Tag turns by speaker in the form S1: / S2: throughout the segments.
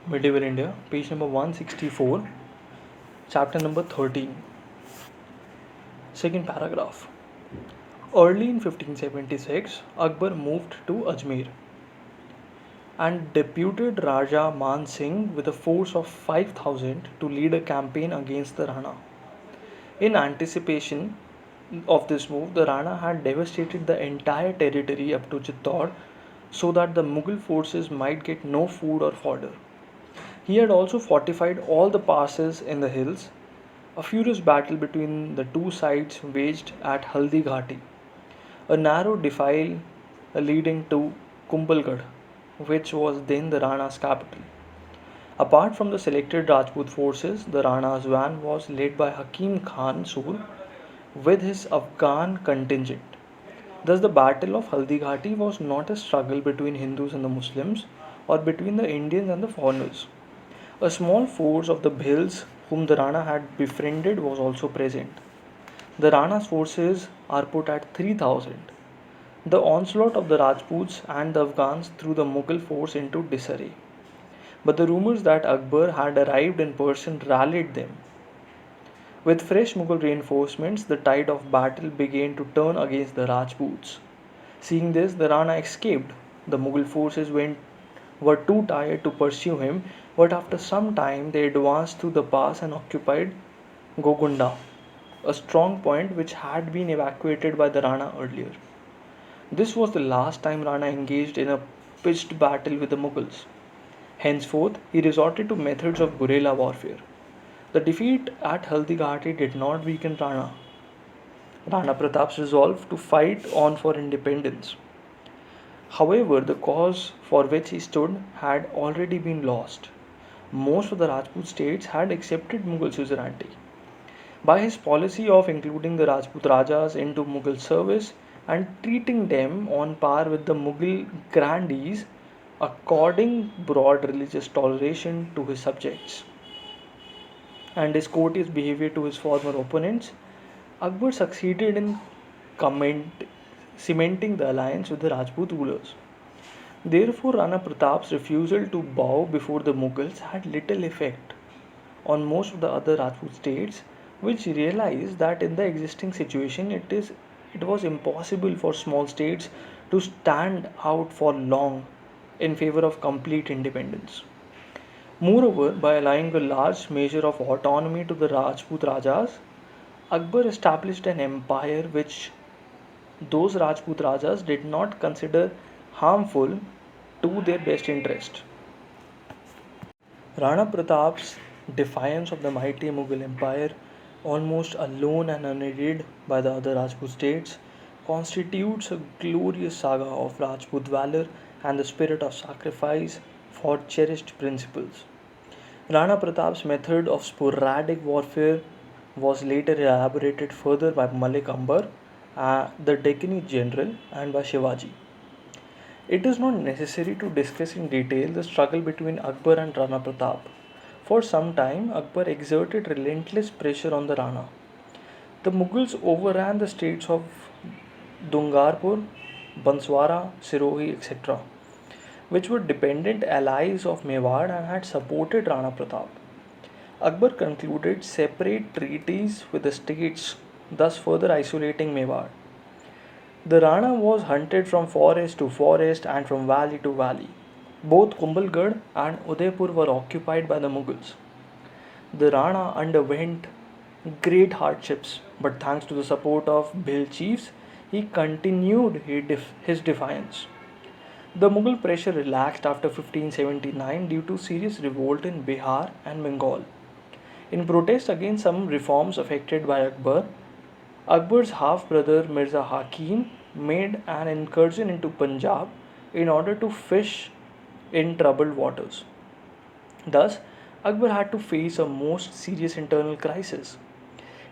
S1: Medieval India, page number 164, chapter number 13. Second paragraph. Early in 1576, Akbar moved to Ajmer and deputed Raja Man Singh with a force of 5,000 to lead a campaign against the Rana. In anticipation of this move, the Rana had devastated the entire territory up to Chittor so that the Mughal forces might get no food or fodder. He had also fortified all the passes in the hills. A furious battle between the two sides waged at Haldi Ghati, a narrow defile leading to Kumbhalgarh, which was then the Rana's capital. Apart from the selected Rajput forces, the Rana's van was led by Hakim Khan Sur with his Afghan contingent. Thus, the Battle of Haldi Ghati was not a struggle between Hindus and the Muslims or between the Indians and the foreigners. A small force of the Bhils, whom the Rana had befriended, was also present. The Rana's forces are put at 3,000. The onslaught of the Rajputs and the Afghans threw the Mughal force into disarray. But the rumors that Akbar had arrived in person rallied them. With fresh Mughal reinforcements, the tide of battle began to turn against the Rajputs. Seeing this, the Rana escaped. The Mughal forces were too tired to pursue him, but after some time they advanced through the pass and occupied Gogunda, a strong point which had been evacuated by the Rana earlier. This was the last time Rana engaged in a pitched battle with the Mughals. Henceforth, he resorted to methods of guerrilla warfare. The defeat at Haldighati did not weaken Rana. Rana Pratap's resolve to fight on for independence. However, the cause for which he stood had already been lost. Most of the Rajput states had accepted Mughal suzerainty. By his policy of including the Rajput Rajas into Mughal service and treating them on par with the Mughal grandees, according broad religious toleration to his subjects, and his courteous behavior to his former opponents, Akbar succeeded in cementing the alliance with the Rajput rulers. Therefore, Rana Pratap's refusal to bow before the Mughals had little effect on most of the other Rajput states, which realized that in the existing situation it was impossible for small states to stand out for long in favor of complete independence. Moreover, by allowing a large measure of autonomy to the Rajput Rajas, Akbar established an empire which those Rajput Rajas did not consider harmful to their best interest. Rana Pratap's defiance of the mighty Mughal Empire, almost alone and unaided by the other Rajput states, constitutes a glorious saga of Rajput valor and the spirit of sacrifice for cherished principles. Rana Pratap's method of sporadic warfare was later elaborated further by Malik Ambar, the Deccani general, and by Shivaji. It is not necessary to discuss in detail the struggle between Akbar and Rana Pratap. For some time, Akbar exerted relentless pressure on the Rana. The Mughals overran the states of Dungarpur, Banswara, Sirohi, etc., which were dependent allies of Mewar and had supported Rana Pratap. Akbar concluded separate treaties with the states, thus further isolating Mewar. The Rana was hunted from forest to forest and from valley to valley. Both Kumbhalgarh and Udaipur were occupied by the Mughals. The Rana underwent great hardships, but thanks to the support of Bhil chiefs, he continued his defiance. The Mughal pressure relaxed after 1579 due to serious revolt in Bihar and Bengal. In protest against some reforms effected by Akbar, Akbar's half brother Mirza Hakim made an incursion into Punjab in order to fish in troubled waters. Thus, Akbar had to face a most serious internal crisis.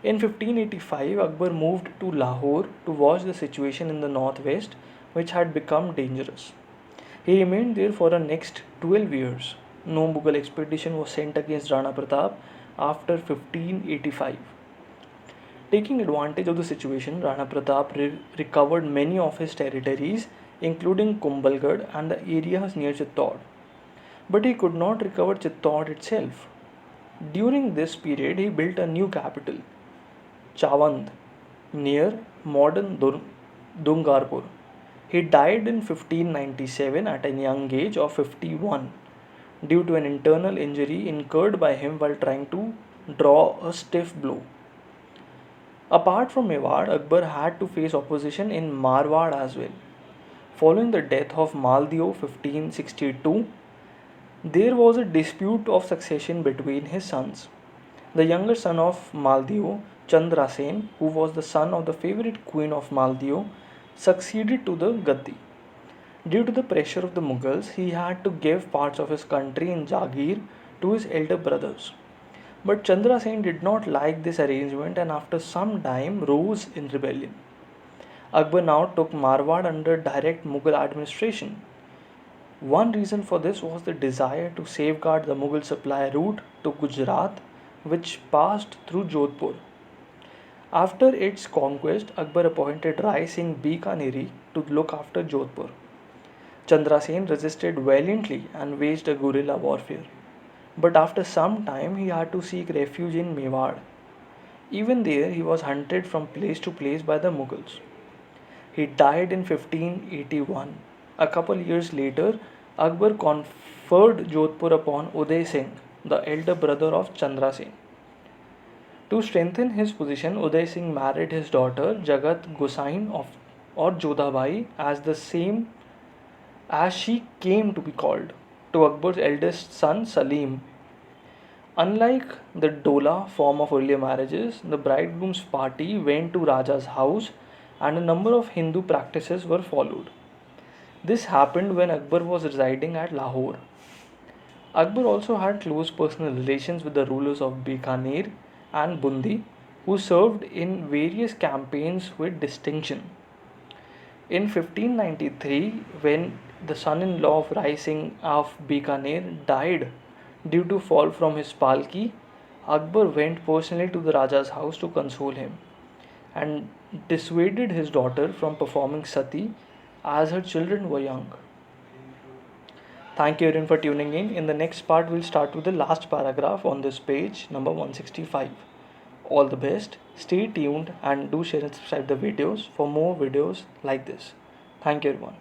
S1: In 1585, Akbar moved to Lahore to watch the situation in the northwest, which had become dangerous. He remained there for the next 12 years. No Mughal expedition was sent against Rana Pratap after 1585. Taking advantage of the situation, Rana Pratap recovered many of his territories, including Kumbhalgarh and the areas near Chittor. but he could not recover Chittor itself. During this period, he built a new capital, Chavand, near modern Dungarpur. He died in 1597 at a young age of 51 due to an internal injury incurred by him while trying to draw a stiff blow. Apart from Mewar, Akbar had to face opposition in Marwar as well. Following the death of Maldeo 1562, there was a dispute of succession between his sons. The younger son of Maldeo, Chandra Sen, who was the son of the favorite queen of Maldeo, succeeded to the Gaddi. Due to the pressure of the Mughals, he had to give parts of his country in Jagir to his elder brothers. But Chandra Sen did not like this arrangement and after some time rose in rebellion. Akbar now took Marwar under direct Mughal administration. One reason for this was the desire to safeguard the Mughal supply route to Gujarat, which passed through Jodhpur. After its conquest, Akbar appointed Rai Singh Bikaneri to look after Jodhpur. Chandra Sen resisted valiantly and waged a guerrilla warfare. But after some time, he had to seek refuge in Mewar. Even there, he was hunted from place to place by the Mughals. He died in 1581. A couple years later, Akbar conferred Jodhpur upon Uday Singh, the elder brother of Chandra Sen. To strengthen his position, Uday Singh married his daughter Jagat Gosain of or Jodhabai as she came to be called, to Akbar's eldest son Salim. Unlike the Dola form of earlier marriages, the bridegroom's party went to Raja's house and a number of Hindu practices were followed. This happened when Akbar was residing at Lahore. Akbar also had close personal relations with the rulers of Bikaner and Bundi, who served in various campaigns with distinction. In 1593, when the son-in-law of Rai Singh of Bikaner died due to fall from his palki, Akbar went personally to the Raja's house to console him and dissuaded his daughter from performing sati as her children were young. Thank you everyone for tuning in. In the next part, we'll start with the last paragraph on this page, number 165. All the best, stay tuned and do share and subscribe the videos for more videos like this. Thank you everyone.